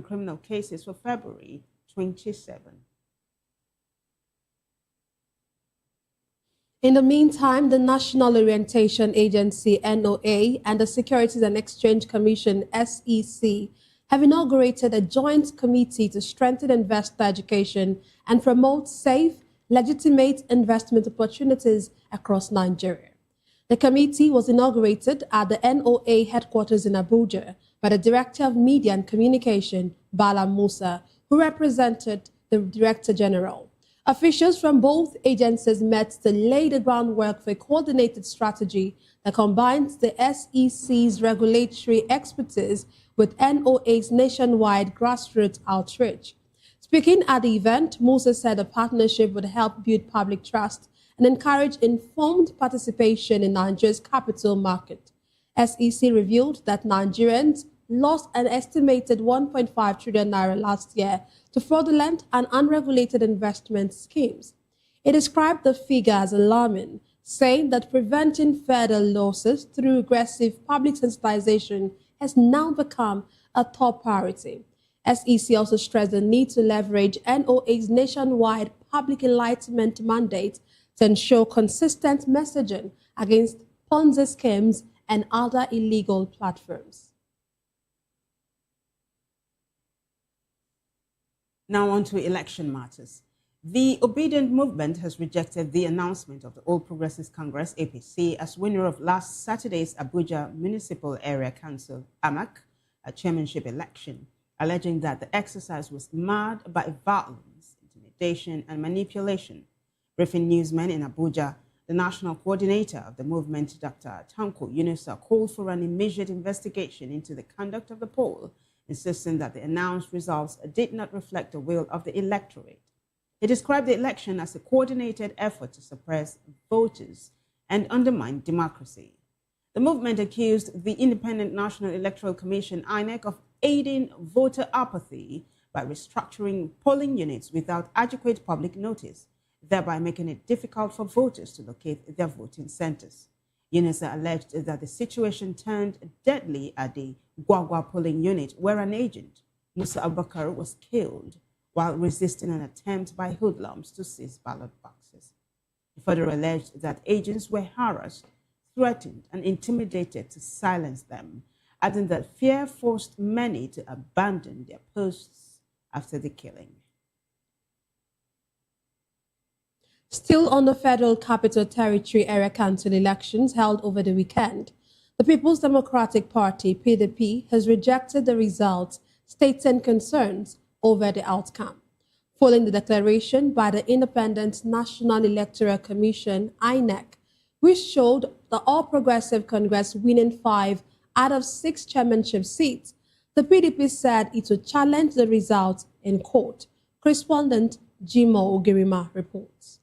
criminal cases for February 27. In the meantime, the National Orientation Agency, NOA, and the Securities and Exchange Commission, SEC, have inaugurated a joint committee to strengthen investor education and promote safe, legitimate investment opportunities across Nigeria. The committee was inaugurated at the NOA headquarters in Abuja by the Director of Media and Communication, Bala Musa, who represented the Director General. Officials from both agencies met to lay the groundwork for a coordinated strategy that combines the SEC's regulatory expertise with NOA's nationwide grassroots outreach. Speaking at the event, Musa said the partnership would help build public trust and encourage informed participation in Nigeria's capital market. SEC revealed that Nigerians lost an estimated 1.5 trillion naira last year to fraudulent and unregulated investment schemes. It described the figure as alarming, saying that preventing further losses through aggressive public sensitization has now become a top priority. SEC also stressed the need to leverage NOA's nationwide public enlightenment mandate to ensure consistent messaging against Ponzi schemes and other illegal platforms. Now on to election matters. The Obedient Movement has rejected the announcement of the All Progressives Congress, APC, as winner of last Saturday's Abuja Municipal Area Council, AMAC, a chairmanship election, alleging that the exercise was marred by violence, intimidation, and manipulation. Briefing newsmen in Abuja, the national coordinator of the movement, Dr. Tanko Yunusa, called for an immediate investigation into the conduct of the poll, insisting that the announced results did not reflect the will of the electorate. He described the election as a coordinated effort to suppress voters and undermine democracy. The movement accused the Independent National Electoral Commission, INEC, of aiding voter apathy by restructuring polling units without adequate public notice, thereby making it difficult for voters to locate their voting centers. Yunusa alleged that the situation turned deadly at the Gwagwa polling unit, where an agent, Musa Abubakar, was killed while resisting an attempt by hoodlums to seize ballot boxes. He further alleged that agents were harassed, threatened, and intimidated to silence them, adding that fear forced many to abandon their posts after the killing. Still on the Federal Capital Territory Area Council elections held over the weekend, the People's Democratic Party, PDP, has rejected the results, stating concerns over the outcome. Following the declaration by the Independent National Electoral Commission, INEC, which showed the All Progressive Congress winning 5 out of 6 chairmanship seats, the PDP said it would challenge the results in court. Correspondent Jimo Ogirima reports.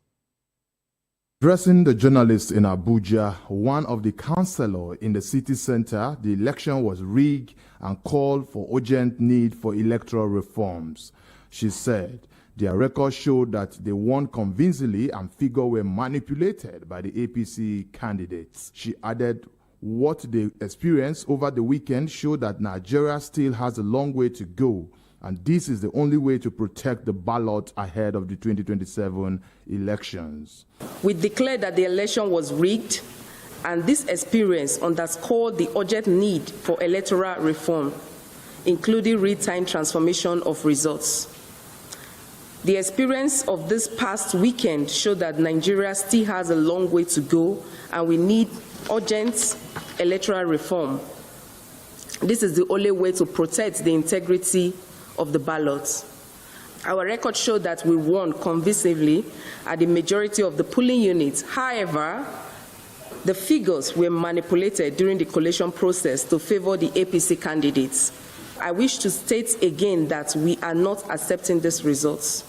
Addressing the journalists in Abuja, one of the councillors in the city center, the election was rigged and called for urgent need for electoral reforms. She said their records showed that they won convincingly and figures were manipulated by the APC candidates. She added what they experienced over the weekend showed that Nigeria still has a long way to go, and this is the only way to protect the ballot ahead of the 2027 elections. We declared that the election was rigged, and this experience underscored the urgent need for electoral reform, including real-time transformation of results. The experience of this past weekend showed that Nigeria still has a long way to go, and we need urgent electoral reform. This is the only way to protect the integrity of the ballots. Our records show that we won convincingly at the majority of the polling units. However, the figures were manipulated during the collation process to favor the APC candidates. I wish to state again that we are not accepting these results.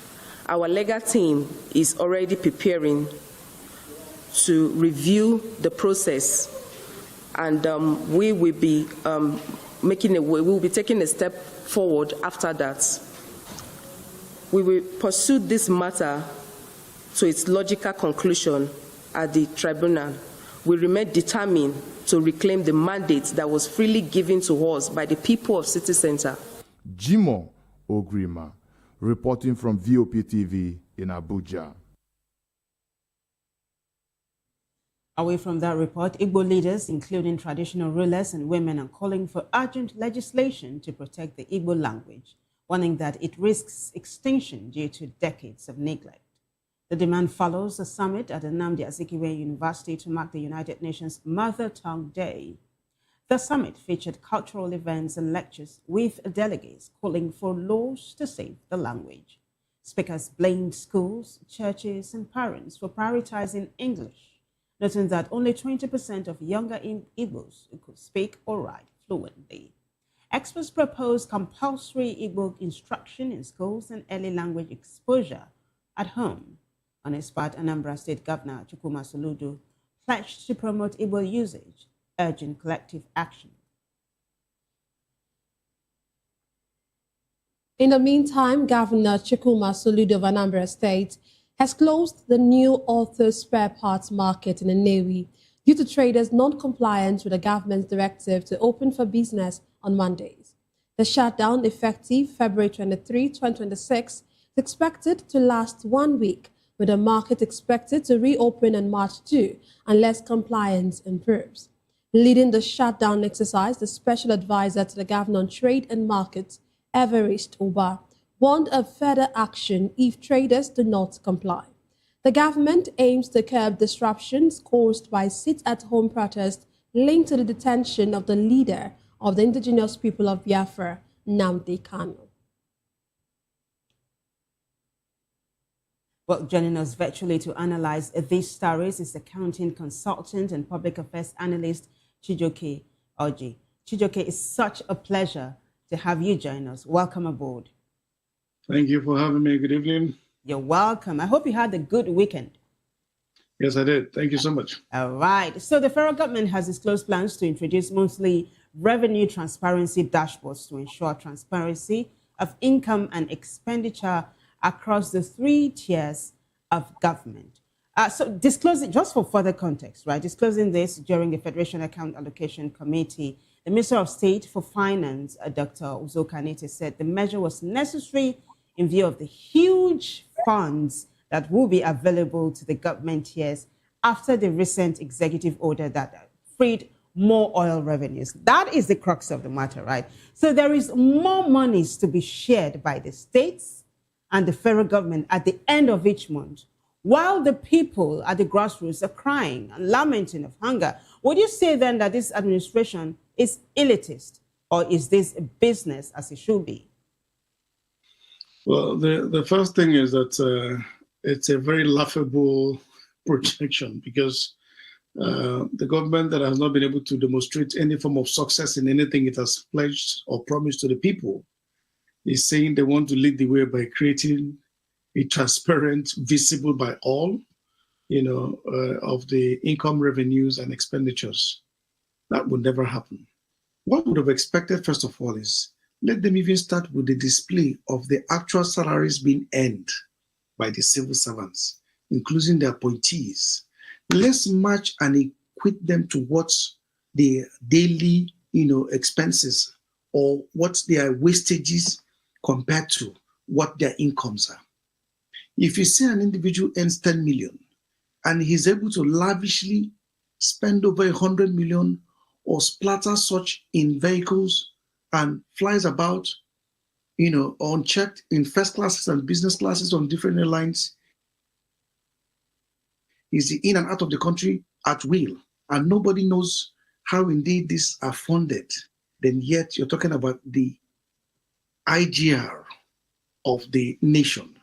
Our legal team is already preparing to review the process, and we will be taking a step forward after that. We will pursue this matter to its logical conclusion at the tribunal. We remain determined to reclaim the mandate that was freely given to us by the people of City Center. Jimo Ogrima. Reporting from VOP TV in Abuja. Away from that report, Igbo leaders, including traditional rulers and women, are calling for urgent legislation to protect the Igbo language, warning that it risks extinction due to decades of neglect. The demand follows a summit at the Nnamdi Azikiwe University to mark the United Nations Mother Tongue Day. The summit featured cultural events and lectures with delegates calling for laws to save the language. Speakers blamed schools, churches, and parents for prioritizing English, noting that only 20% of younger Igbos could speak or write fluently. Experts proposed compulsory Igbo instruction in schools and early language exposure at home. On his part, Anambra State Governor Chukwuma Soludo pledged to promote Igbo usage, urging collective action. In the meantime, Governor Chukwuma Soludo of Anambra State has closed the new author spare parts market in Nnewi due to traders' non-compliance with the government's directive to open for business on Mondays. The shutdown, effective February 23, 2026, is expected to last 1 week, with the market expected to reopen on March 2 unless compliance improves. Leading the shutdown exercise, the special advisor to the governor on trade and markets, Everest Uba, warned of further action if traders do not comply. The government aims to curb disruptions caused by sit-at-home protests linked to the detention of the leader of the indigenous people of Biafra, Nnamdi Kanu. Well, joining us virtually to analyze these stories is accounting consultant and public affairs analyst Chijioke Orji. Chijioke, it's such a pleasure to have you join us. Welcome aboard. Thank you for having me. Good evening. You're welcome. I hope you had a good weekend. Yes, I did. Thank you so much. All right. So the federal government has disclosed plans to introduce monthly revenue transparency dashboards to ensure transparency of income and expenditure across the 3 tiers of government. So disclosing, just for further context, right, disclosing this during the Federation Account Allocation Committee, the Minister of State for Finance, Dr. Uzo Kanete, said the measure was necessary in view of the huge funds that will be available to the government tiers after the recent executive order that freed more oil revenues. That is the crux of the matter, right? So there is more monies to be shared by the states and the federal government at the end of each month, while the people at the grassroots are crying and lamenting of hunger. Would you say then that this administration is elitist, or is this a business as it should be? Well, the first thing is that it's a very laughable projection, because the government that has not been able to demonstrate any form of success in anything it has pledged or promised to the people is saying they want to lead the way by creating a transparent, visible by all, of the income, revenues, and expenditures. That would never happen. What would have expected, first of all, is let them even start with the display of the actual salaries being earned by the civil servants, including the appointees. Let's match and equate them to what's their daily, expenses, or what's their wastages compared to what their incomes are. If you see an individual earns 10 million and he's able to lavishly spend over 100 million or splatter such in vehicles and flies about, unchecked in first classes and business classes on different airlines, is in and out of the country at will, and nobody knows how indeed these are funded, then yet you're talking about the IGR of the nation,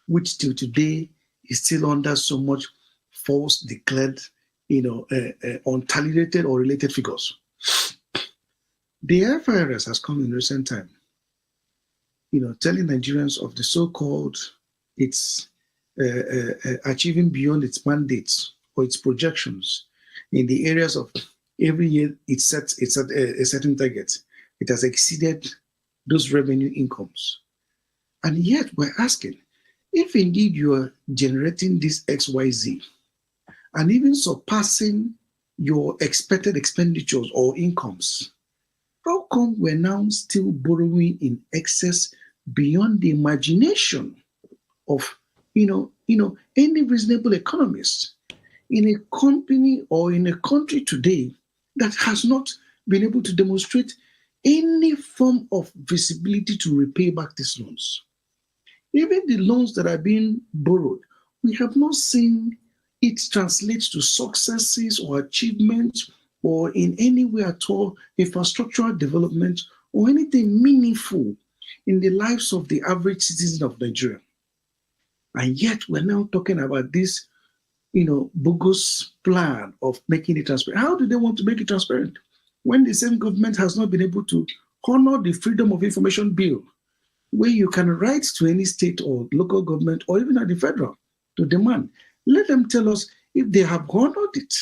which till today is still under so much false declared, untallied or related figures. The FIRS has come in recent time, telling Nigerians of the so-called it's achieving beyond its mandates or its projections in the areas of every year it sets a certain target. It has exceeded those revenue incomes. And yet we're asking, if indeed you are generating this XYZ and even surpassing your expected expenditures or incomes, how come we're now still borrowing in excess beyond the imagination of any reasonable economist in a company or in a country today that has not been able to demonstrate any form of visibility to repay back these loans. Even the loans that are being borrowed, we have not seen it translate to successes or achievements or in any way at all infrastructural development or anything meaningful in the lives of the average citizen of Nigeria. And yet we're now talking about this, bogus plan of making it transparent. How do they want to make it transparent when the same government has not been able to honor the Freedom of Information Bill, where you can write to any state or local government or even at the federal to demand? Let them tell us if they have honored it.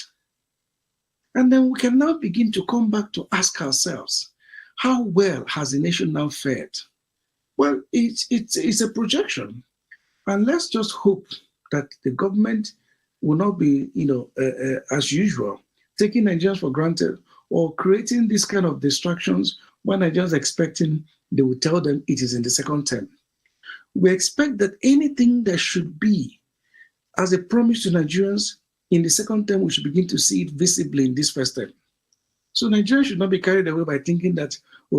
And then we can now begin to come back to ask ourselves, how well has the nation now fared? Well, it's a projection. And let's just hope that the government will not be, as usual, taking Nigerians for granted or creating this kind of distractions when Nigerians are expecting they will tell them it is in the second term. We expect that anything that should be as a promise to Nigerians in the second term, we should begin to see it visibly in this first term. So Nigerians should not be carried away by thinking that,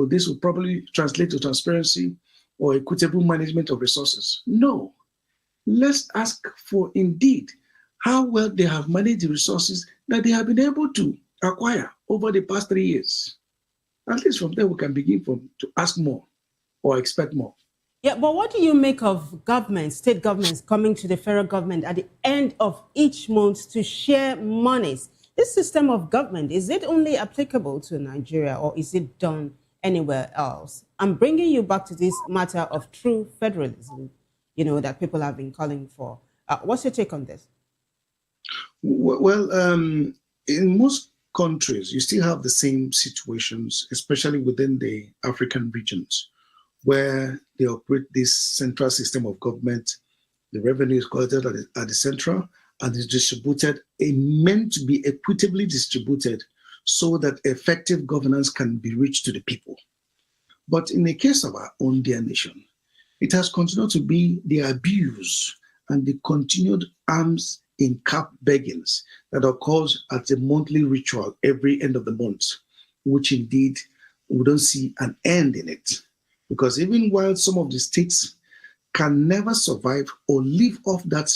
this will probably translate to transparency or equitable management of resources. No. Let's ask for indeed how well they have managed the resources that they have been able to acquire over the past 3 years. At least from there, we can begin to ask more or expect more. Yeah, but what do you make of governments, state governments coming to the federal government at the end of each month to share monies? This system of government, is it only applicable to Nigeria or is it done anywhere else? I'm bringing you back to this matter of true federalism, that people have been calling for. What's your take on this? Well, in most countries, you still have the same situations, especially within the African regions, where they operate this central system of government. The revenue is collected at the central and is distributed, meant to be equitably distributed so that effective governance can be reached to the people. But in the case of our own dear nation, it has continued to be the abuse and the continued arms in cap beggings that occurs at a monthly ritual every end of the month, which indeed we don't see an end in it. Because even while some of the states can never survive or live off that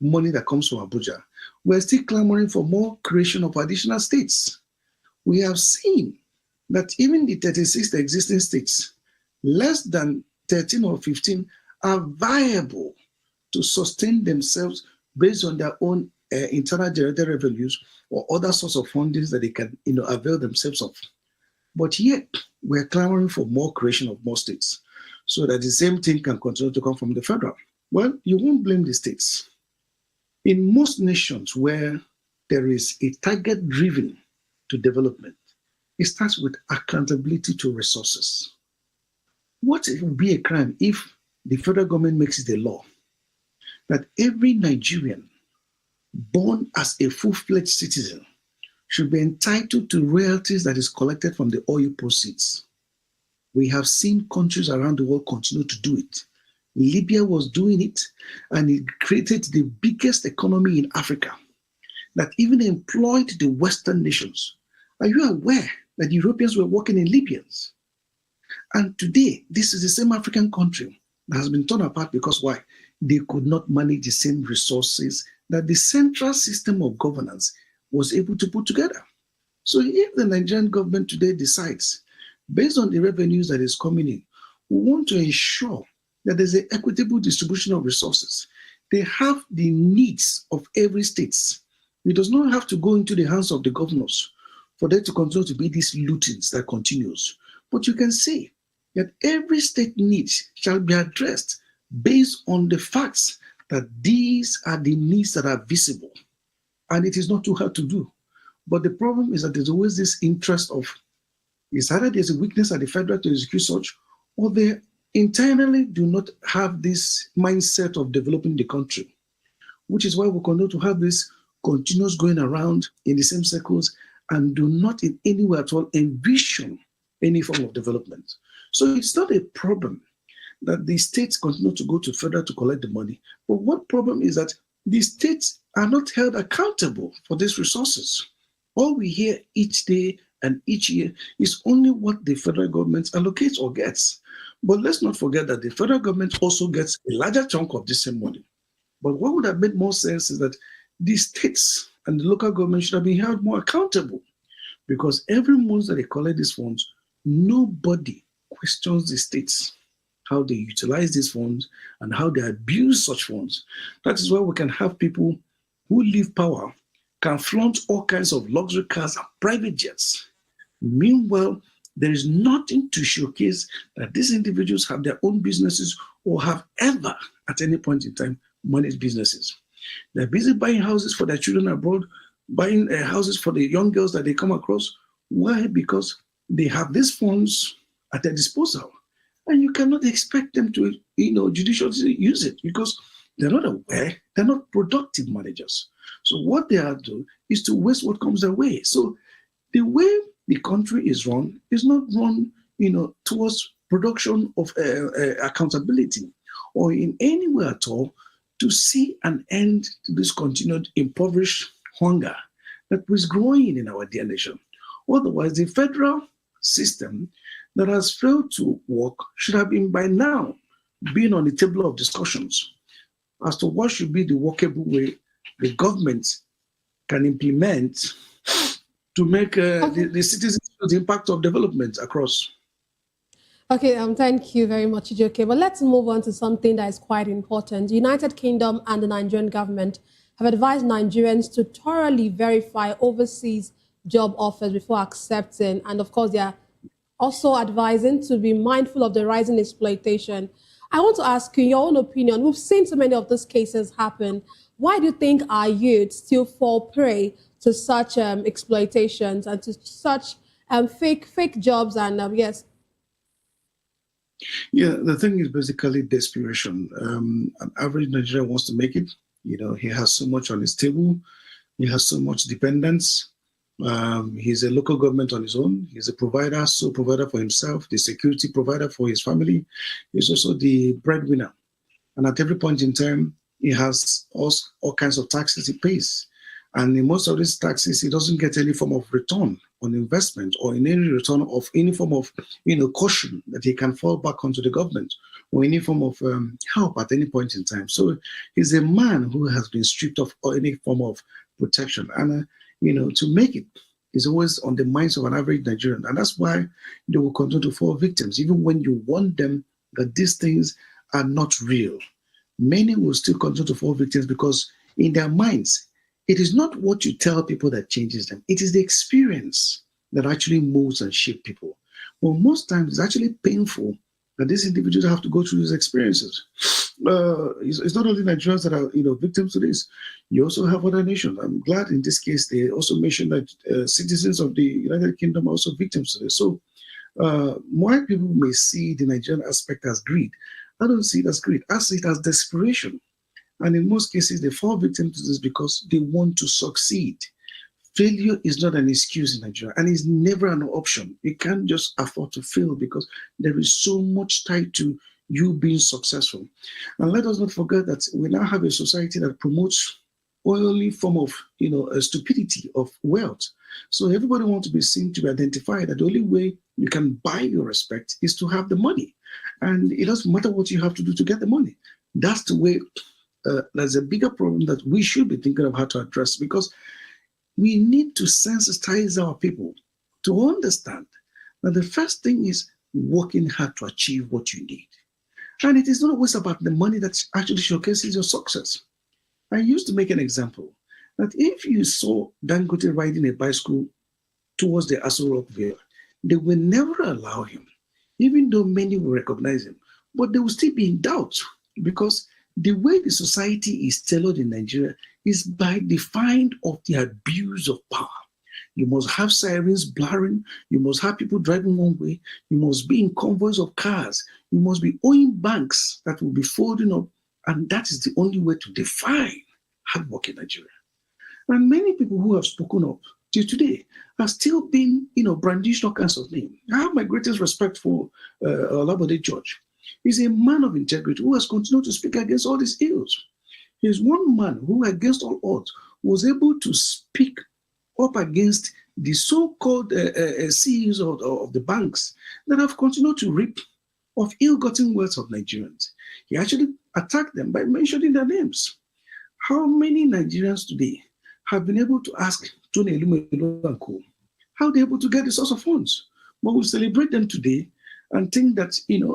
money that comes from Abuja, we're still clamoring for more creation of additional states. We have seen that even the 36 existing states, less than 13 or 15 are viable to sustain themselves based on their own internal generated revenues or other source of fundings that they can avail themselves of. But yet, we're clamoring for more creation of more states so that the same thing can continue to come from the federal. Well, you won't blame the states. In most nations where there is a target driven to development, it starts with accountability to resources. What would be a crime if the federal government makes it a law that every Nigerian born as a full-fledged citizen should be entitled to royalties that is collected from the oil proceeds? We have seen countries around the world continue to do it. Libya was doing it, and it created the biggest economy in Africa that even employed the Western nations. Are you aware that Europeans were working in Libyans? And today, this is the same African country that has been torn apart because why? They could not manage the same resources that the central system of governance was able to put together. So if the Nigerian government today decides, based on the revenues that is coming in, we want to ensure that there's an equitable distribution of resources. They have the needs of every state. It does not have to go into the hands of the governors for there to continue to be these lootings that continues. But you can say that every state needs shall be addressed based on the facts that these are the needs that are visible. And it is not too hard to do. But the problem is that there's always this interest of, it's either there's a weakness at the federal to execute such, or they internally do not have this mindset of developing the country, which is why we continue to have this continuous going around in the same circles and do not in any way at all envision any form of development. So it's not a problem that the states continue to go to federal to collect the money. But what problem is that the states are not held accountable for these resources. All we hear each day and each year is only what the federal government allocates or gets. But let's not forget that the federal government also gets a larger chunk of this same money. But what would have made more sense is that the states and the local government should have been held more accountable, because every month that they collect these funds, nobody questions the states, how they utilize these funds and how they abuse such funds. That is why we can have people who leave power can flaunt all kinds of luxury cars and private jets. Meanwhile, there is nothing to showcase that these individuals have their own businesses or have ever, at any point in time, managed businesses. They're busy buying houses for their children abroad, buying houses for the young girls that they come across. Why? Because they have these funds at their disposal. And you cannot expect them to, judiciously use it because they're not aware, they're not productive managers. So what they are doing is to waste what comes their way. So the way the country is run is not run, towards production of accountability or in any way at all to see an end to this continued impoverished hunger that was growing in our dear nation. Otherwise, the federal system that has failed to work should have been by now being on the table of discussions as to what should be the workable way the government can implement to make the citizens feel the impact of development across. Okay, thank you very much, Ijoke. But let's move on to something that is quite important. The United Kingdom and the Nigerian government have advised Nigerians to thoroughly verify overseas job offers before accepting. And of course, they are also advising to be mindful of the rising exploitation. I want to ask you your own opinion. We've seen so many of these cases happen. Why do you think our youth still fall prey to such exploitations and to such fake jobs and yes? Yeah, the thing is basically desperation. An average Nigerian wants to make it. He has so much on his table. He has so much dependence. He's a local government on his own. He's a sole provider for himself, the security provider for his family. He's also the breadwinner. And at every point in time, he has all kinds of taxes he pays. And in most of these taxes, he doesn't get any form of return on investment or in any return of any form of, caution that he can fall back onto the government or any form of help at any point in time. So he's a man who has been stripped of any form of protection. And, to make it is always on the minds of an average Nigerian. And that's why they will continue to fall victims, even when you warn them that these things are not real. Many will still continue to fall victims because in their minds, it is not what you tell people that changes them. It is the experience that actually moves and shapes people. Well, most times it's actually painful that these individuals have to go through these experiences. It's not only Nigerians that are, victims to this. You also have other nations. I'm glad in this case they also mentioned that citizens of the United Kingdom are also victims to this. So more people may see the Nigerian aspect as greed. I don't see it as greed. I see it as desperation. And in most cases, they fall victim to this because they want to succeed. Failure is not an excuse in Nigeria, and it's never an option. You can't just afford to fail because there is so much tied to you being successful. And let us not forget that we now have a society that promotes only form of, a stupidity of wealth. So everybody wants to be seen, to be identified, that the only way you can buy your respect is to have the money. And it doesn't matter what you have to do to get the money. That's the way. There's a bigger problem that we should be thinking of how to address, because we need to sensitize our people to understand that the first thing is working hard to achieve what you need. And it is not always about the money that actually showcases your success. I used to make an example that if you saw Dangote riding a bicycle towards the Aso Rock Villa, they will never allow him, even though many will recognize him, but they will still be in doubt because the way the society is tailored in Nigeria is by the find of the abuse of power. You must have sirens blaring. You must have people driving one way. You must be in convoys of cars. You must be owing banks that will be folding up. And that is the only way to define hard work in Nigeria. And many people who have spoken up till today are still being, brandished all kinds of names. I have my greatest respect for Olabode George. He's a man of integrity who has continued to speak against all these ills. He's one man who, against all odds, was able to speak up against the so-called CEOs of the banks that have continued to reap of ill-gotten wealth of Nigerians. He actually attacked them by mentioning their names. How many Nigerians today have been able to ask Tony Elumelu and co, how they're able to get the source of funds? But we celebrate them today and think that,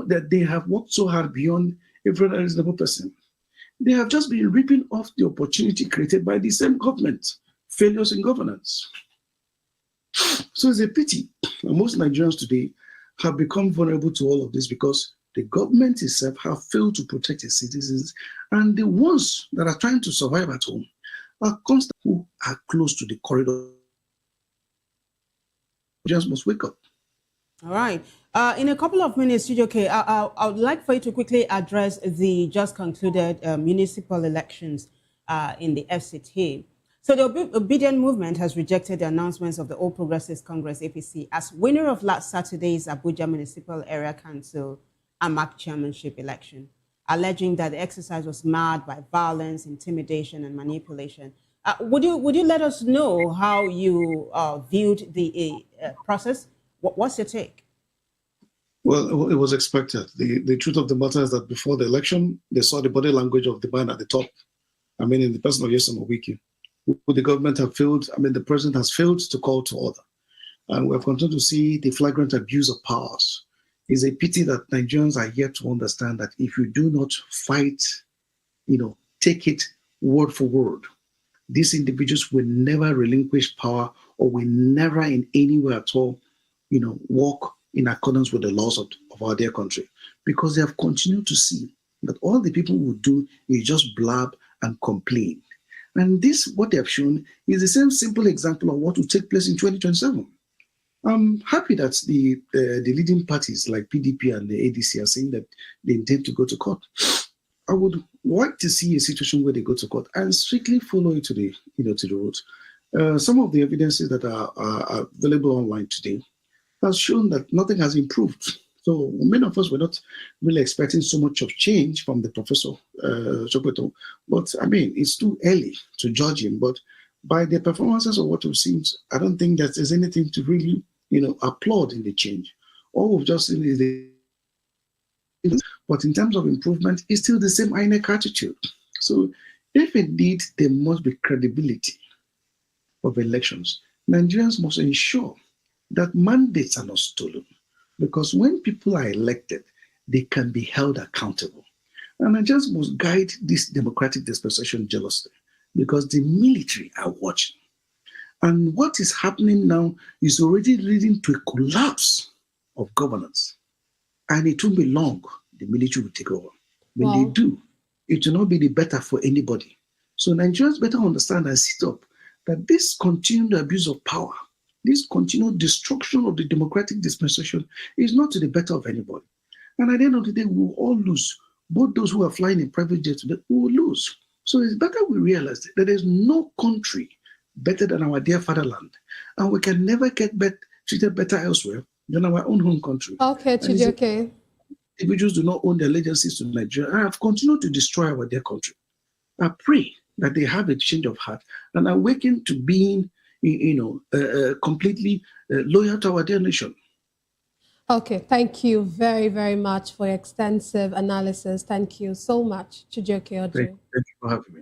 that they have worked so hard beyond every reasonable person. They have just been ripping off the opportunity created by the same government, failures in governance. So it's a pity that most Nigerians today have become vulnerable to all of this because the government itself have failed to protect its citizens, and the ones that are trying to survive at home are constant who are close to the corridor. Just must wake up. All right. In a couple of minutes, Chijioke, I would like for you to quickly address the just concluded municipal elections in the FCT. So the Obedient Movement has rejected the announcements of the All Progressives Congress, APC, as winner of last Saturday's Abuja Municipal Area Council AMAC chairmanship election, alleging that the exercise was marred by violence, intimidation, and manipulation. Would you let us know how you viewed the process? What's your take? Well, it was expected. The truth of the matter is that before the election, they saw the body language of the man at the top. I mean, in the person of Nyesom Wike, who the government have failed, the president has failed to call to order. And we have continued to see the flagrant abuse of powers. It's a pity that Nigerians are yet to understand that if you do not fight, take it word for word, these individuals will never relinquish power or will never in any way at all, walk in accordance with the laws of our dear country, because they have continued to see that all the people will do is just blab and complain. And this, what they have shown, is the same simple example of what will take place in 2027. I'm happy that the leading parties like PDP and the ADC are saying that they intend to go to court. I would like to see a situation where they go to court and strictly follow it to the rules. Some of the evidences that are available online today has shown that nothing has improved. So many of us were not really expecting so much of change from the Professor Sokoto. But it's too early to judge him. But by the performances of what we've seen, I don't think that there's anything to really, applaud in the change. All we've just seen is but in terms of improvement, it's still the same INEC attitude. So if indeed there must be credibility of elections, Nigerians must ensure that mandates are not stolen. Because when people are elected, they can be held accountable. And Nigerians must guide this democratic dispensation jealously, because the military are watching. And what is happening now is already leading to a collapse of governance. And it won't be long, the military will take over. When they do, it will not be the better for anybody. So Nigerians better understand and sit up that this continued abuse of power, this continued destruction of the democratic dispensation is not to the better of anybody. And at the end of the day, we will all lose. Both those who are flying in private jets today will lose. So it's better we realize that there is no country better than our dear fatherland. And we can never get treated better elsewhere than our own home country. Okay, Chijioke. Individuals do not own their allegiances to Nigeria and have continued to destroy our dear country. I pray that they have a change of heart and awaken to being completely loyal to our dear nation. Okay, thank you very, very much for your extensive analysis. Thank you so much, Chijioke Orji. Thank you for having me.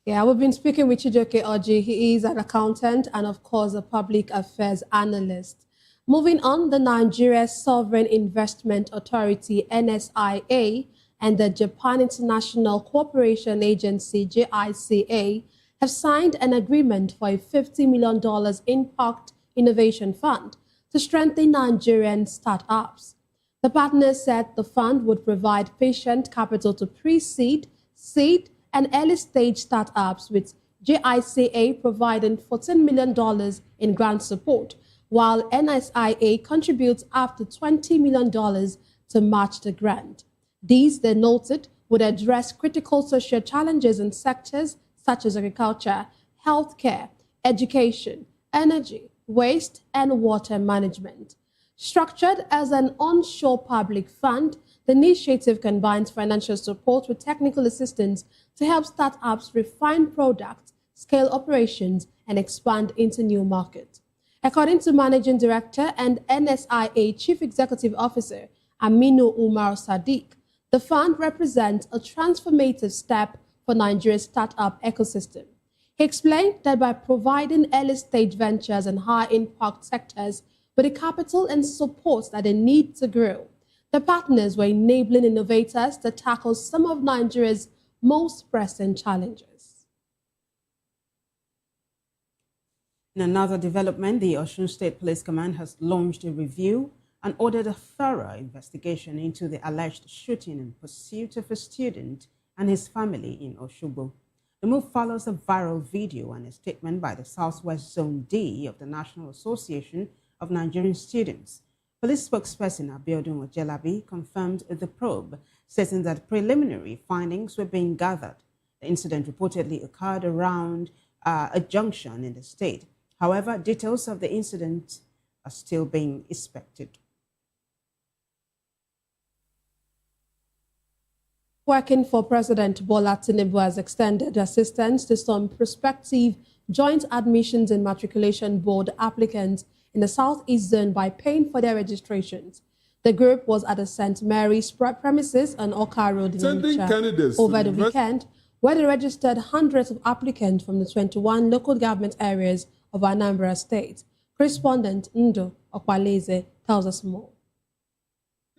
Yeah, we've been speaking with Chijioke Orji. He is an accountant and, of course, a public affairs analyst. Moving on, the Nigeria Sovereign Investment Authority, NSIA, and the Japan International Cooperation Agency, JICA, have signed an agreement for a $50 million Impact Innovation Fund to strengthen Nigerian startups. The partners said the fund would provide patient capital to pre-seed, seed, and early-stage startups, with JICA providing $14 million in grant support, while NSIA contributes up to $20 million to match the grant. These, they noted, would address critical social challenges in sectors such as agriculture, healthcare, education, energy, waste, and water management. Structured as an onshore public fund, The initiative combines financial support with technical assistance to help startups refine products, scale operations, and expand into new markets. According to Managing Director and NSIA Chief Executive Officer Aminu Umar Sadiq, the fund represents a transformative step for Nigeria's startup ecosystem. He explained that by providing early-stage ventures and high-impact sectors with the capital and support that they need to grow, the partners were enabling innovators to tackle some of Nigeria's most pressing challenges. In another development, the Osun State Police Command has launched a review and ordered a thorough investigation into the alleged shooting in pursuit of a student and his family in Osogbo. The move follows a viral video and a statement by the Southwest Zone D of the National Association of Nigerian Students. Police spokesperson Abiodun Ojelabi confirmed the probe, stating that preliminary findings were being gathered. The incident reportedly occurred around a junction in the state. However, details of the incident are still being inspected. Working for President Bola Tinubu has extended assistance to some prospective joint admissions and matriculation board applicants in the Southeast Zone by paying for their registrations. The group was at the St. Mary's premises on Oka Road in Onitsha over the weekend, where they registered hundreds of applicants from the 21 local government areas of Anambra State. Correspondent Ndo Okwaleze tells us more.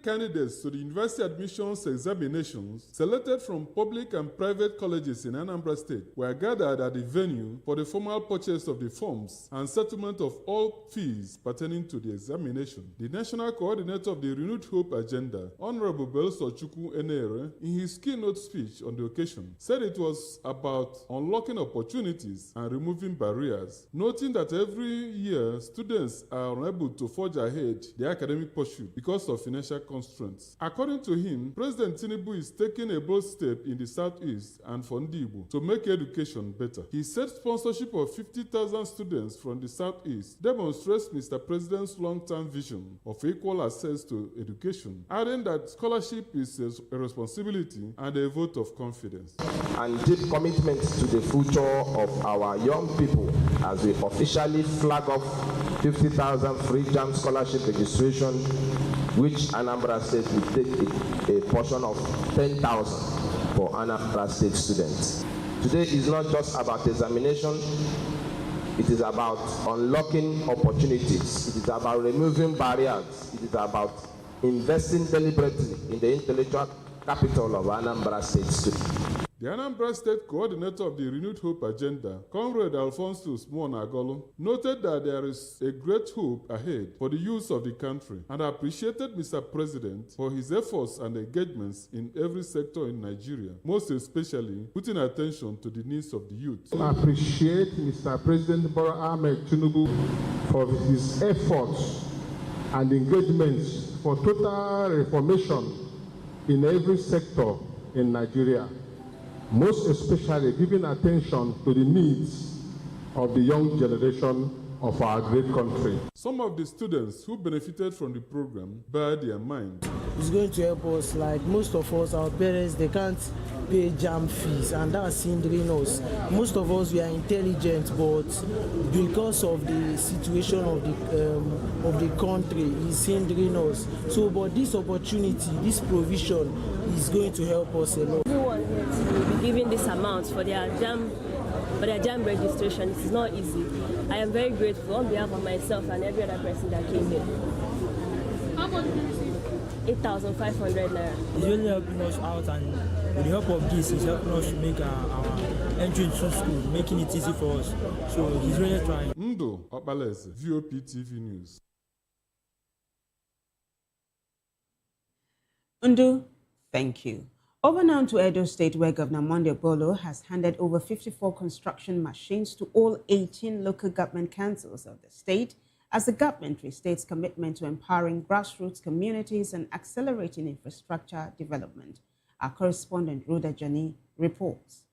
Candidates to the university admissions examinations selected from public and private colleges in Anambra State were gathered at the venue for the formal purchase of the forms and settlement of all fees pertaining to the examination. The national coordinator of the Renewed Hope Agenda, Honorable Belso Chukwu Enere, in his keynote speech on the occasion, said it was about unlocking opportunities and removing barriers, noting that every year students are unable to forge ahead their academic pursuit because of financial constraints. According to him, President Tinubu is taking a bold step in the Southeast and for Ndibo to make education better. He said sponsorship of 50,000 students from the Southeast demonstrates Mr. President's long-term vision of equal access to education, adding that scholarship is a responsibility and a vote of confidence. And deep commitment to the future of our young people as we officially flag off 50,000 free JAMB scholarship registration, which Anambra State will take a portion of 10,000 for Anambra State students. Today is not just about examination, it is about unlocking opportunities, it is about removing barriers, it is about investing deliberately in the intellectual capital of Anambra State students. The Anambra State coordinator of the Renewed Hope Agenda, Comrade Alphonsus Monagolo, noted that there is a great hope ahead for the youth of the country and appreciated Mr. President for his efforts and engagements in every sector in Nigeria, most especially putting attention to the needs of the youth. I appreciate Mr. President Bola Ahmed Tinubu for his efforts and engagements for total reformation in every sector in Nigeria, most especially giving attention to the needs of the young generation of our great country. Some of the students who benefited from the program bear their mind. It's going to help us, like most of us, our parents, they can't pay JAMB fees, and that's hindering us. Most of us, we are intelligent, but because of the situation of the country, is hindering us. So, but this opportunity, this provision is going to help us a lot. Everyone will be giving this amount for their JAMB registration. It's not easy. I am very grateful on behalf of myself and every other person that came here. How much did you receive? 8,500 naira. It's really helping us out, and with the help of this, it's helping us to make our entry into school, making it easy for us. So he's really trying. Ndo Okpaleze, VOP TV News. Undu, thank you. Over now to Edo State, where Governor Monday Bolo has handed over 54 construction machines to all 18 local government councils of the state as the government restates commitment to empowering grassroots communities and accelerating infrastructure development. Our correspondent, Rhoda Jani, reports.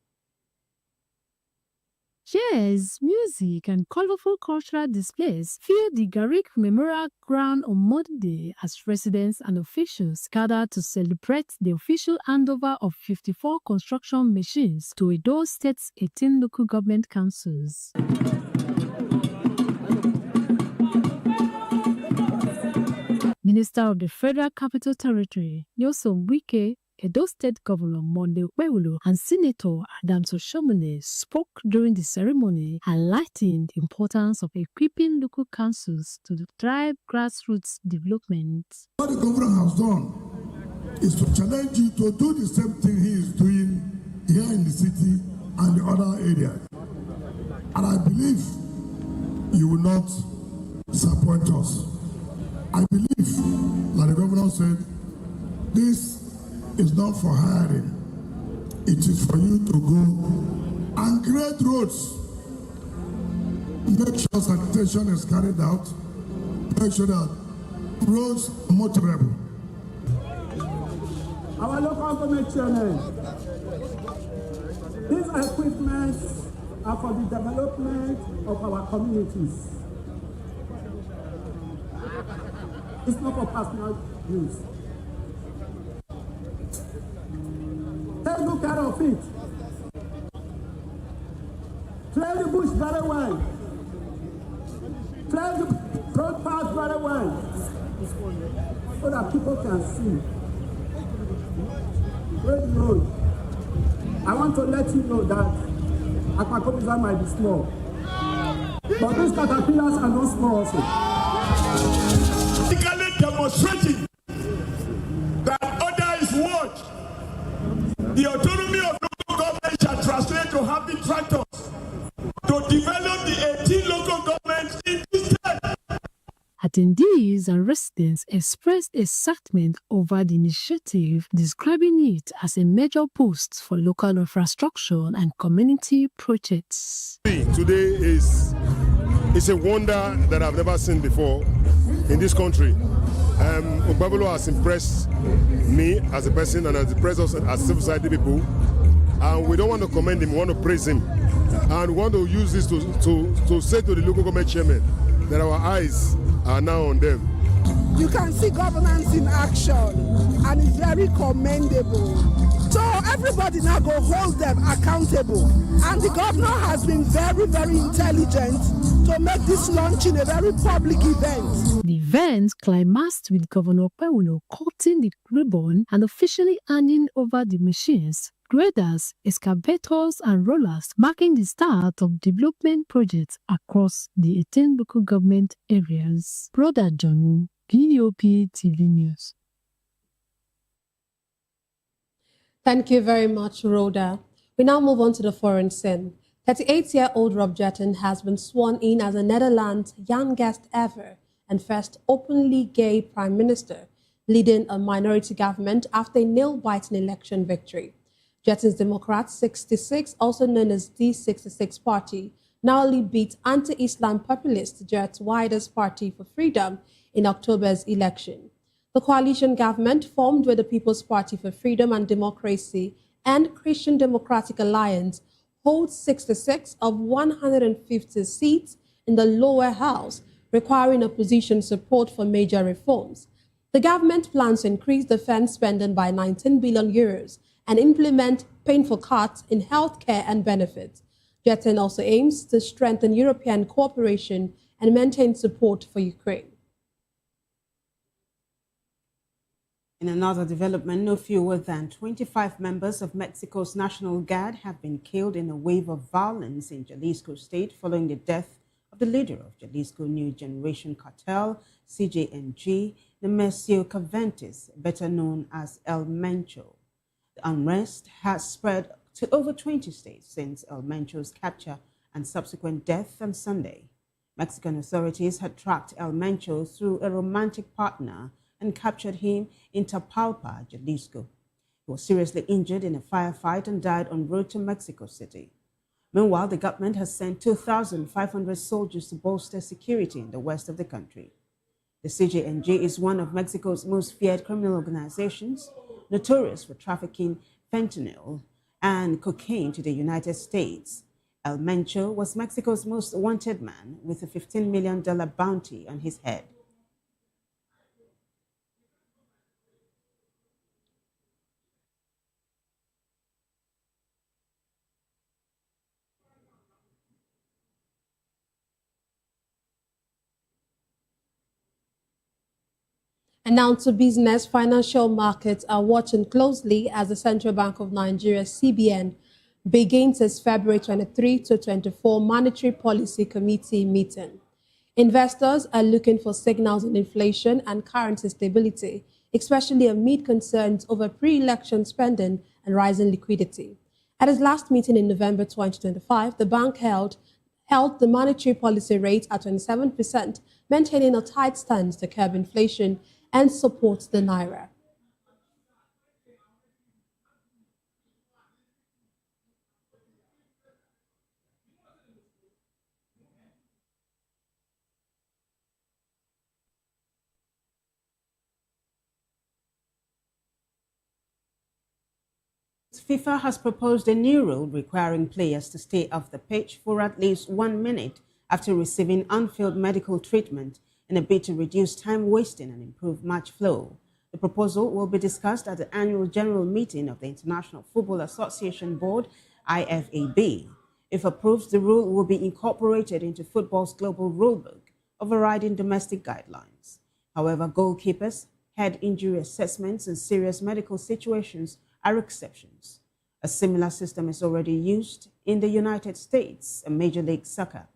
Chairs, music, and colorful cultural displays filled the Garrick Memorial Ground on Monday as residents and officials gathered to celebrate the official handover of 54 construction machines to Edo State's 18 local government councils. Minister of the Federal Capital Territory, Nyesom Wike, Edo State Governor Monday Okpebholo, and Senator Adams Oshiomhole spoke during the ceremony, highlighting the importance of equipping local councils to drive grassroots development. What the governor has done is to challenge you to do the same thing he is doing here in the city and the other areas. And I believe you will not disappoint us. I believe, like the governor said, this is not for hiring. It is for you to go and create roads. Make sure sanitation is carried out. Make sure that roads are motorable. Our local government chairman, these equipments are for the development of our communities. It's not for personal use. Take good care of it. Clear the bush very well. Clear the road path very well, so that people can see. Great road. I want to let you know that Akpakobisa might be small, but these caterpillars are not small also. Demonstrating that order is what the autonomy of local government shall translate to having tractors to develop the 18 local governments in this state. Attendees and residents expressed excitement over the initiative, describing it as a major boost for local infrastructure and community projects. Today is a wonder that I've never seen before in this country. Okpebholo has impressed me as a person and as the president as civil society people. And we don't want to commend him, we want to praise him. And we want to use this to say to the local government chairman that our eyes are now on them. You can see governance in action, and it's very commendable. So everybody now go hold them accountable. And the governor has been very, very intelligent to make this launching a very public event. The event climaxed with Governor Okpebholo cutting the ribbon and officially handing over the machines, graders, excavators, and rollers, marking the start of development projects across the 18 local government areas. Brother John, POP TV News. Thank you very much, Rhoda. We now move on to the foreign scene. 38-year-old Rob Jetten has been sworn in as the Netherlands' youngest ever and first openly gay prime minister, leading a minority government after a nail-biting election victory. Jetten's Democrats 66, also known as D66 Party, narrowly beat anti-Islam populist Geert Wilders' Party for Freedom in October's election. The coalition government, formed with the People's Party for Freedom and Democracy and Christian Democratic Alliance, holds 66 of 150 seats in the lower house, requiring opposition support for major reforms. The government plans to increase defense spending by 19 billion euros and implement painful cuts in healthcare and benefits. Jetten also aims to strengthen European cooperation and maintain support for Ukraine. In another development, no fewer than 25 members of Mexico's National Guard have been killed in a wave of violence in Jalisco State following the death of the leader of Jalisco New Generation Cartel, CJNG, Nemesio Cervantes, better known as El Mencho. The unrest has spread to over 20 states since El Mencho's capture and subsequent death on Sunday. Mexican authorities had tracked El Mencho through a romantic partner and captured him in Tapalpa, Jalisco. He was seriously injured in a firefight and died en route to Mexico City. Meanwhile, the government has sent 2,500 soldiers to bolster security in the west of the country. The CJNG is one of Mexico's most feared criminal organizations, notorious for trafficking fentanyl and cocaine to the United States. El Mencho was Mexico's most wanted man with a $15 million bounty on his head. And now to business. Financial markets are watching closely as the Central Bank of Nigeria, CBN, begins its February 23 to 24 Monetary Policy Committee meeting. Investors are looking for signals in inflation and currency stability, especially amid concerns over pre-election spending and rising liquidity. At its last meeting in November 2025, the bank held the monetary policy rate at 27%, maintaining a tight stance to curb inflation and support the naira. FIFA has proposed a new rule requiring players to stay off the pitch for at least 1 minute after receiving on-field medical treatment in a bid to reduce time wasting and improve match flow. The proposal will be discussed at the annual general meeting of the International Football Association Board, IFAB. If approved, the rule will be incorporated into football's global rulebook, overriding domestic guidelines. However, goalkeepers, head injury assessments, and serious medical situations are exceptions. A similar system is already used in the United States and Major League Soccer.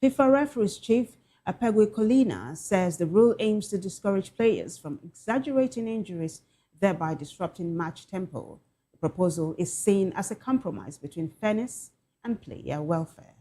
FIFA referees chief Apegwe Colina says the rule aims to discourage players from exaggerating injuries, thereby disrupting match tempo. The proposal is seen as a compromise between fairness and player welfare.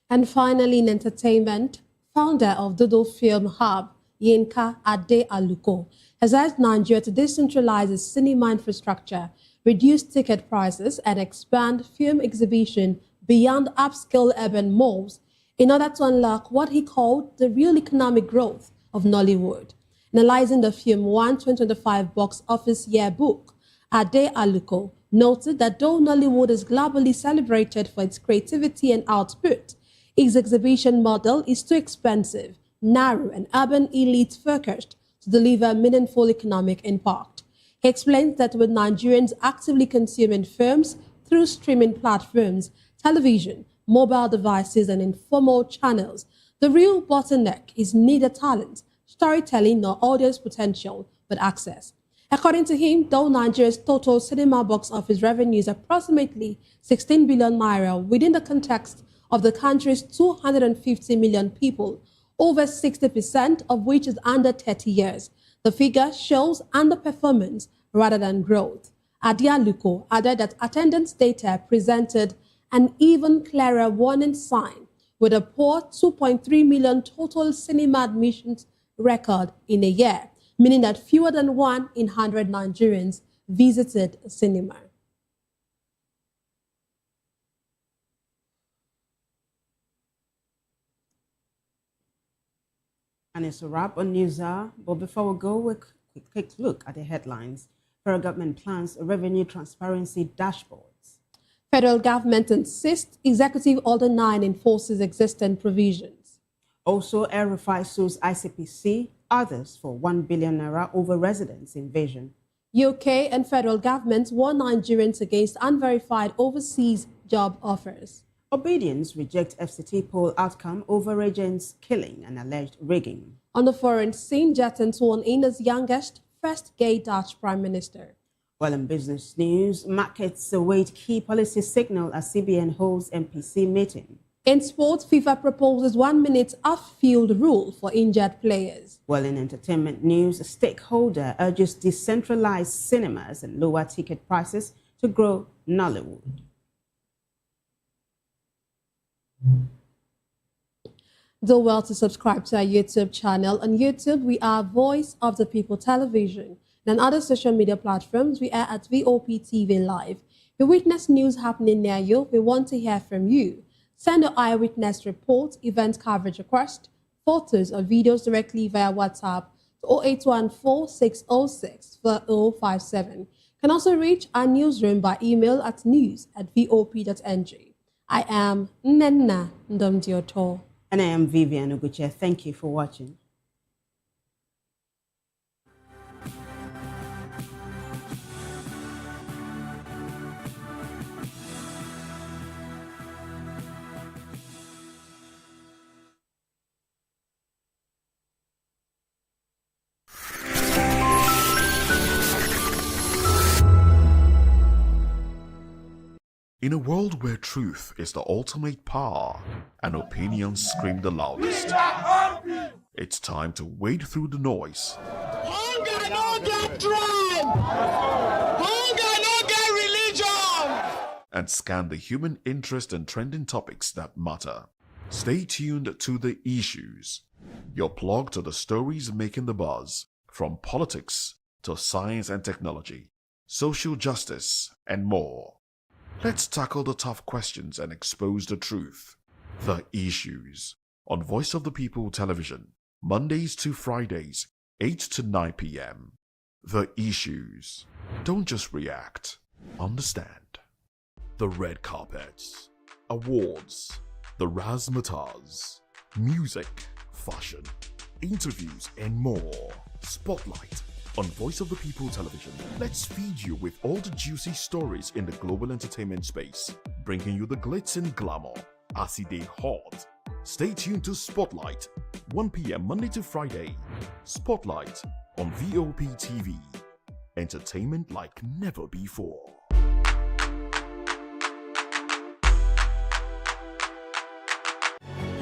And finally, in entertainment, founder of Dodo Film Hub, Yinka Ade Aluko, has asked Nigeria to decentralize its cinema infrastructure, reduce ticket prices, and expand film exhibition beyond upscale urban malls in order to unlock what he called the real economic growth of Nollywood. Analyzing the film 2025 box office yearbook, Ade Aluko noted that though Nollywood is globally celebrated for its creativity and output, its exhibition model is too expensive, narrow, and urban elite focused to deliver meaningful economic impact. He explains that with Nigerians actively consuming films through streaming platforms, television, mobile devices, and informal channels, the real bottleneck is neither talent, storytelling, nor audience potential, but access. According to him, though Nigeria's total cinema box office revenue is approximately 16 billion naira within the context of the country's 250 million people, over 60% of which is under 30 years, the figure shows underperformance rather than growth. Ade Aluko added that attendance data presented an even clearer warning sign, with a poor 2.3 million total cinema admissions record in a year, meaning that fewer than 1 in 100 Nigerians visited a cinema. And it's a wrap on NewsHour. But before we go, a quick look at the headlines. Federal government plans a revenue transparency dashboards. Federal government insists Executive Order 9 enforces existing provisions. Also, El-Rufai sues ICPC, others for 1 billion naira over residence invasion. UK and federal governments warn Nigerians against unverified overseas job offers. Obedience rejects FCT poll outcome over agents killing and alleged rigging. On the foreign scene, Jatin sworn in as youngest first gay Dutch Prime Minister. Well, in business news, markets await key policy signal as CBN holds MPC meeting. In sports, FIFA proposes 1 minute off-field rule for injured players. Well, in entertainment news, a stakeholder urges decentralized cinemas and lower ticket prices to grow Nollywood. Do well to subscribe to our YouTube channel. On YouTube, we are Voice of the People Television. And on other social media platforms, we are at VOP TV Live. If you witness news happening near you, we want to hear from you. Send your eyewitness report, event coverage request, photos or videos directly via WhatsApp to 0814-606-4057. You can also reach our newsroom by email at news@vop.ng. I am Nnenna Ndomdioto. And I am Vivian Oguche. Thank you for watching. In a world where truth is the ultimate power and opinions scream the loudest, it's time to wade through the noise. Hunger no get tribe! Hunger no get religion! And scan the human interest and trending topics that matter. Stay tuned to The Issues, your plug to the stories making the buzz, from politics to science and technology, social justice, and more. Let's tackle the tough questions and expose the truth. The Issues on Voice of the People Television, Mondays to Fridays, 8 to 9 p.m. The Issues. Don't just react, understand. The red carpets, awards, the razzmatazz, music, fashion, interviews, and more. Spotlight on Voice of the People Television. Let's feed you with all the juicy stories in the global entertainment space, bringing you the glitz and glamour as it is hot. Stay tuned to Spotlight, 1 p.m. Monday to Friday. Spotlight on VOP TV. Entertainment like never before.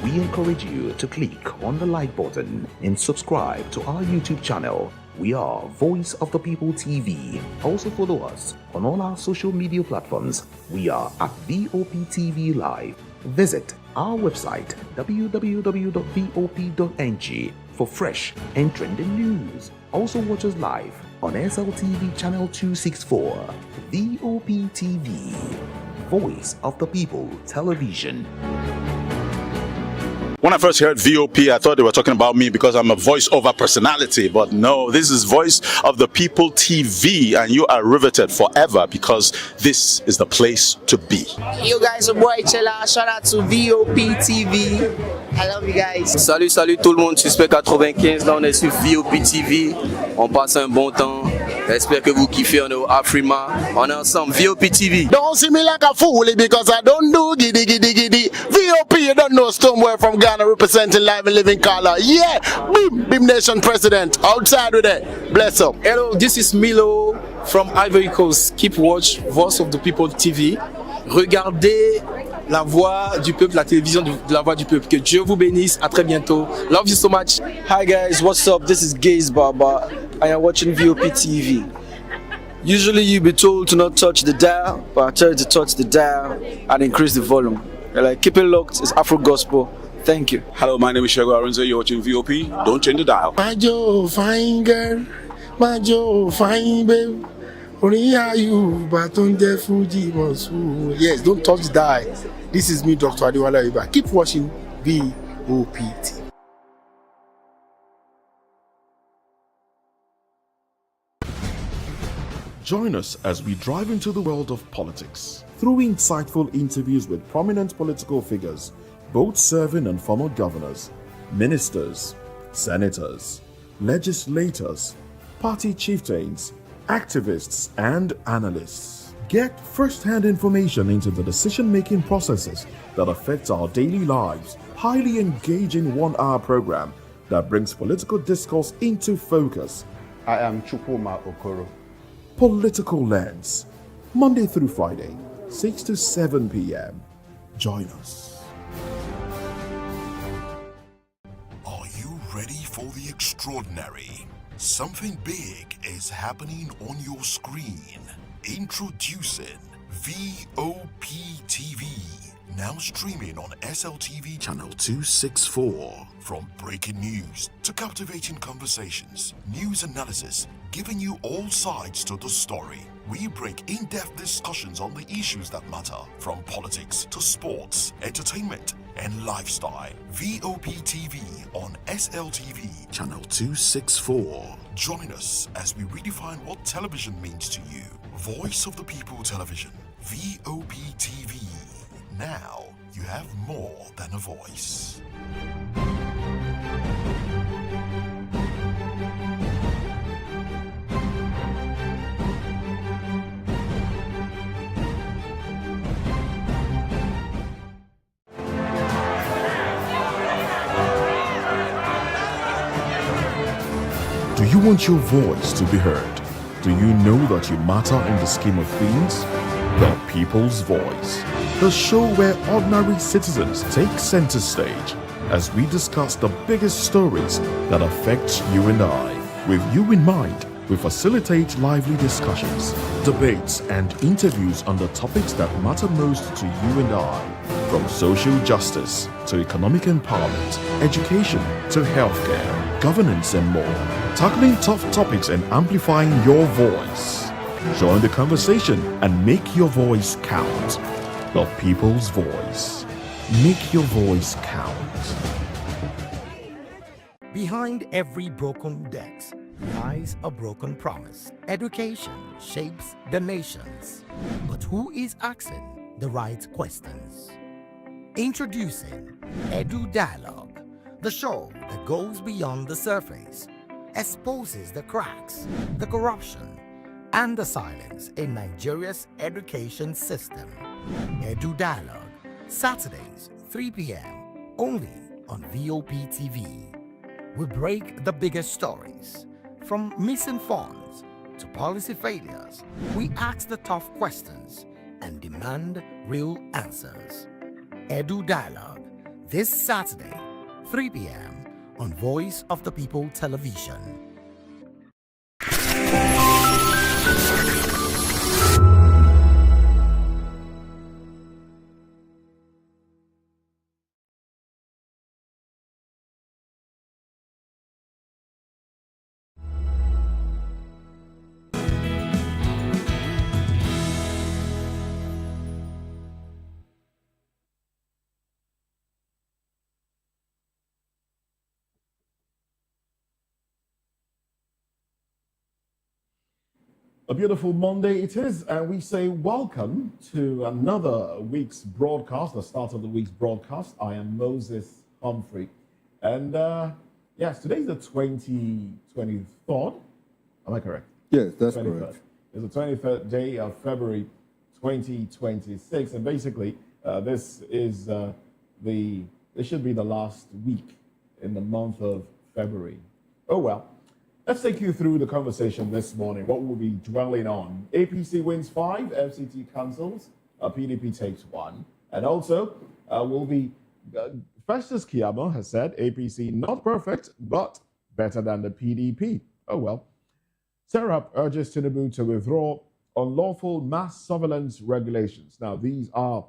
We encourage you to click on the like button and subscribe to our YouTube channel. We are Voice of the People TV. Also follow us on all our social media platforms. We are at VOP TV Live. Visit our website www.vop.ng for fresh and trending news. Also watch us live on SLTV channel 264. VOP TV, Voice of the People Television. When I first heard VOP, I thought they were talking about me because I'm a voiceover personality. But no, this is Voice of the People TV, and you are riveted forever because this is the place to be. Yo guys, your boy Chella. Shout out to VOP TV. I love you guys. Salut tout le monde, Suspect 95. Là, on est sur VOP TV. On passe un bon temps. J'espère que vous kiffez. On est au Afrima. On est ensemble. VOP TV. Don't see me like a fool because I don't do giddy giddy giddy. VOP, you don't know Stoneware from Ghana representing live and living color. Yeah, Beam Nation president. Outside with it. Bless up. Hello, this is Milo from Ivory Coast. Keep watch Voice of the People TV. Regardez la voix du peuple, la télévision de la voix du peuple. Que Dieu vous bénisse. À très bientôt. Love you so much. Hi guys, what's up? This is Gaze Baba. I am watching VOP TV. Usually you be told to not touch the dial, but I tell you to touch the dial and increase the volume. Like, keep it locked. It's Afro Gospel. Thank you. Hello, my name is Shego Arunze. You're watching VOP. Don't change the dial. My Joe, fine girl. My Joe, fine babe. Yes, don't touch the dial. This is me, Dr. Adiwala Iba. Keep watching VOP TV. Join us as we drive into the world of politics through insightful interviews with prominent political figures, both serving and former governors, ministers, senators, legislators, party chieftains, activists, and analysts. Get first-hand information into the decision-making processes that affect our daily lives. Highly engaging 1-hour program that brings political discourse into focus. I am Chukwuma Okoro. Political Lens, Monday through Friday, 6 to 7 p.m. Join us. Are you ready for the extraordinary? Something big is happening on your screen. Introducing VOP TV. Now streaming on SLTV channel 264. From breaking news to captivating conversations, news analysis, giving you all sides to the story. We break in-depth discussions on the issues that matter, from politics to sports, entertainment, and lifestyle. VOP TV on SLTV, channel 264. Join us as we redefine what television means to you. Voice of the People Television, VOP TV. Now you have more than a voice. Do you want your voice to be heard? Do you know that you matter in the scheme of things? The People's Voice, the show where ordinary citizens take center stage as we discuss the biggest stories that affect you and I. With you in mind, we facilitate lively discussions, debates, and interviews on the topics that matter most to you and I, from social justice to economic empowerment, education to healthcare, governance, and more, tackling tough topics and amplifying your voice. Join the conversation and make your voice count. The People's Voice. Make your voice count. Behind every broken desk lies a broken promise. Education shapes the nations, but who is asking the right questions? Introducing Edu Dialogue, the show that goes beyond the surface, exposes the cracks, the corruption, and the silence in Nigeria's education system. Edu Dialogue, Saturdays, 3 p.m., only on VOP TV. We break the biggest stories, from missing funds to policy failures. We ask the tough questions and demand real answers. Edu Dialogue, this Saturday, 3 p.m. on Voice of the People Television. A beautiful Monday it is, and we say welcome to another week's broadcast, the start of the week's broadcast. I am Moses Humphrey, and yes, today's the 23rd. Am I correct? Yes, that's 23rd. correct. It's the 23rd day of February 2026, and basically this should be the last week in the month of February. Oh well. Let's take you through the conversation this morning. What we'll be dwelling on. APC wins 5, FCT cancels, PDP takes 1. And also, we'll be, Festus Keyamo has said, APC not perfect, but better than the PDP. Oh well. Serap urges Tinubu to withdraw unlawful mass surveillance regulations. Now, these are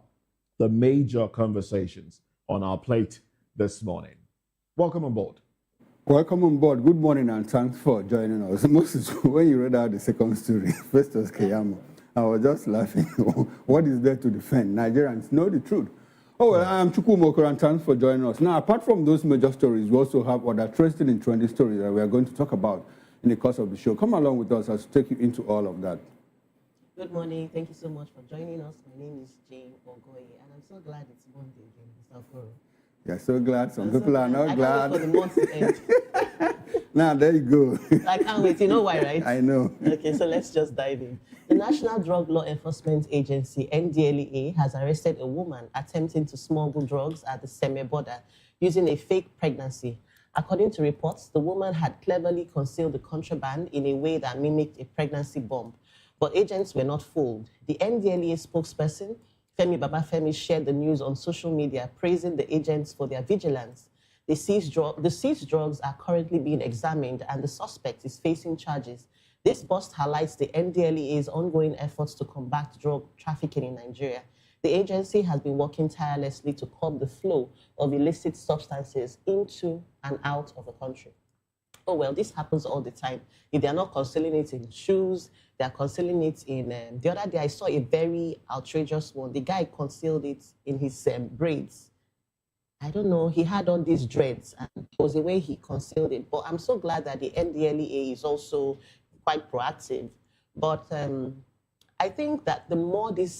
the major conversations on our plate this morning. Welcome on board. Welcome on board. Good morning and thanks for joining us. Moses, when you read out the second story, Festus Keyamo, I was just laughing. What is there to defend? Nigerians know the truth. Oh, well, I'm Chukwuma Okoro and thanks for joining us. Now, apart from those major stories, we also have other interesting and trendy stories that we are going to talk about in the course of the show. Come along with us as we take you into all of that. Good morning. Thank you so much for joining us. My name is Jane Ogoye, and I'm so glad it's Monday again, Mr. Okoro. You're so glad. Some people are not glad. I can't wait for the month to end. Now, there you go. I can't wait. You know why, right? I know. Okay, so let's just dive in. The National Drug Law Enforcement Agency, NDLEA, has arrested a woman attempting to smuggle drugs at the Seme border using a fake pregnancy. According to reports, the woman had cleverly concealed the contraband in a way that mimicked a pregnancy bomb. But agents were not fooled. The NDLEA spokesperson, Femi Babafemi, shared the news on social media, praising the agents for their vigilance. The seized drugs are currently being examined, and the suspect is facing charges. This bust highlights the NDLEA's ongoing efforts to combat drug trafficking in Nigeria. The agency has been working tirelessly to curb the flow of illicit substances into and out of the country. Oh, well, this happens all the time. If they're not concealing it in shoes, they're concealing it in... the other day, I saw a very outrageous one. The guy concealed it in his braids. I don't know, he had on these dreads, and it was the way he concealed it. But I'm so glad that the NDLEA is also quite proactive. But I think that the more the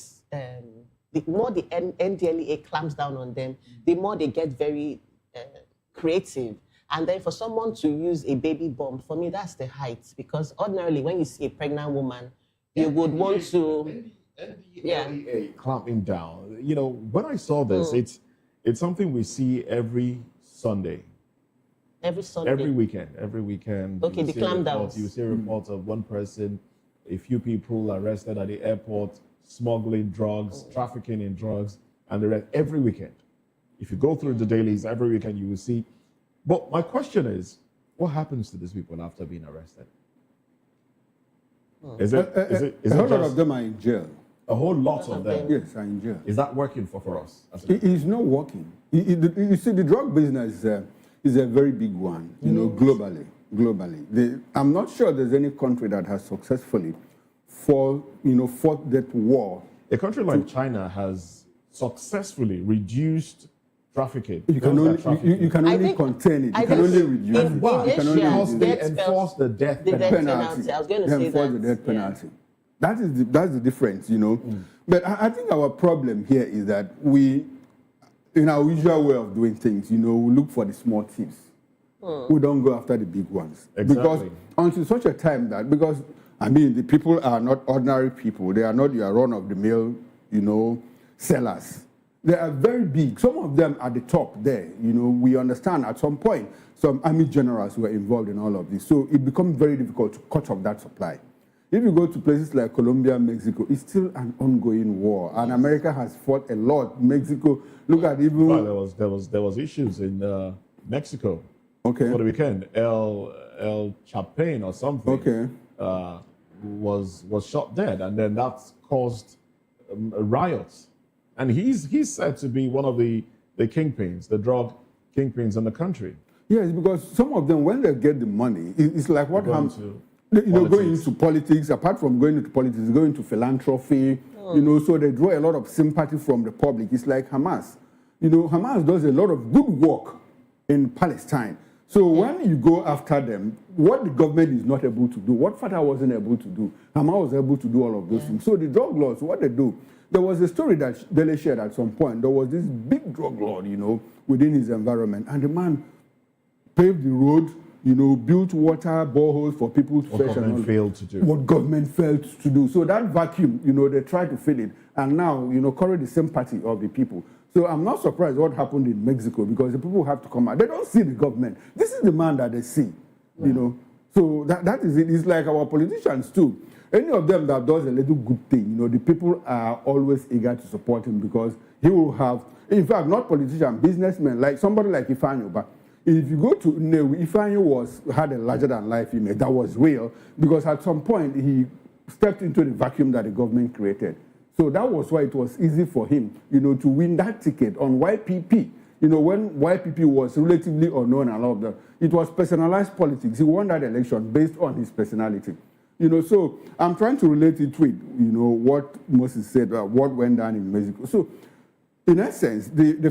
NDLEA clamps down on them, the more they get very creative. And then for someone to use a baby bomb, for me, that's the height. Because ordinarily, when you see a pregnant woman, you would want to... NDLEA clamping down. You know, when I saw this, it's something we see every Sunday. Every Sunday? Every weekend. Okay, the clampdowns. You see reports of one person, a few people arrested at the airport, smuggling drugs, trafficking in drugs, and the rest every weekend. If you go through the dailies, every weekend you will see. But my question is, what happens to these people after being arrested? Is it a whole lot of them are in jail. A whole lot of them? Yes, are in jail. Is that working for us? It is not working. You see, the drug business is a very big one, you know, globally. I'm not sure there's any country that has successfully fought that war. A country like China has successfully reduced trafficking. You can only contain it. You can only reduce it. Because they enforce the death penalty. I was going to say enforce the death penalty. That's the difference, you know. But I think our problem here is that we, in our usual way of doing things, you know, we look for the small thieves. We don't go after the big ones. Exactly. Because until such a time that, because, I mean, the people are not ordinary people. They are not your run-of-the-mill, you know, sellers. They are very big. Some of them at the top there, you know, we understand at some point, some army generals were involved in all of this. So it becomes very difficult to cut off that supply. If you go to places like Colombia, Mexico, it's still an ongoing war, and America has fought a lot. Mexico, look at even there was issues in Mexico. Okay. For the weekend, El Chapin or something. Okay. Was shot dead, and then that caused riots. And he's said to be one of the kingpins, the drug kingpins in the country. Yes, because some of them, when they get the money, it's like what happens. Going into politics, apart from going into politics, going into philanthropy, you know, so they draw a lot of sympathy from the public. It's like Hamas. You know, Hamas does a lot of good work in Palestine. So when you go after them, what the government is not able to do, what Fatah wasn't able to do, Hamas was able to do all of those things. So the drug lords, what they do, there was a story that Dele shared at some point. There was this big drug lord, you know, within his environment, and the man paved the road, you know, built water boreholes for people to fetch. What government failed to do. What government failed to do. So that vacuum, you know, they tried to fill it, and now, you know, curry the sympathy of the people. So I'm not surprised what happened in Mexico, because the people have to come out. They don't see the government. This is the man that they see, you know. So that is it. It's like our politicians too. Any of them that does a little good thing, you know, the people are always eager to support him, because he will have, in fact, not politicians, businessmen, like somebody like Ifeanyi Uba. If you go to Nnewi, Ifeanyi had a larger-than-life image that was real, because at some point he stepped into the vacuum that the government created. So that was why it was easy for him, you know, to win that ticket on YPP. You know, when YPP was relatively unknown and all of that, it was personalized politics. He won that election based on his personality. You know, so I'm trying to relate it with, you know, what Moses said, what went down in Mexico. So, in essence, the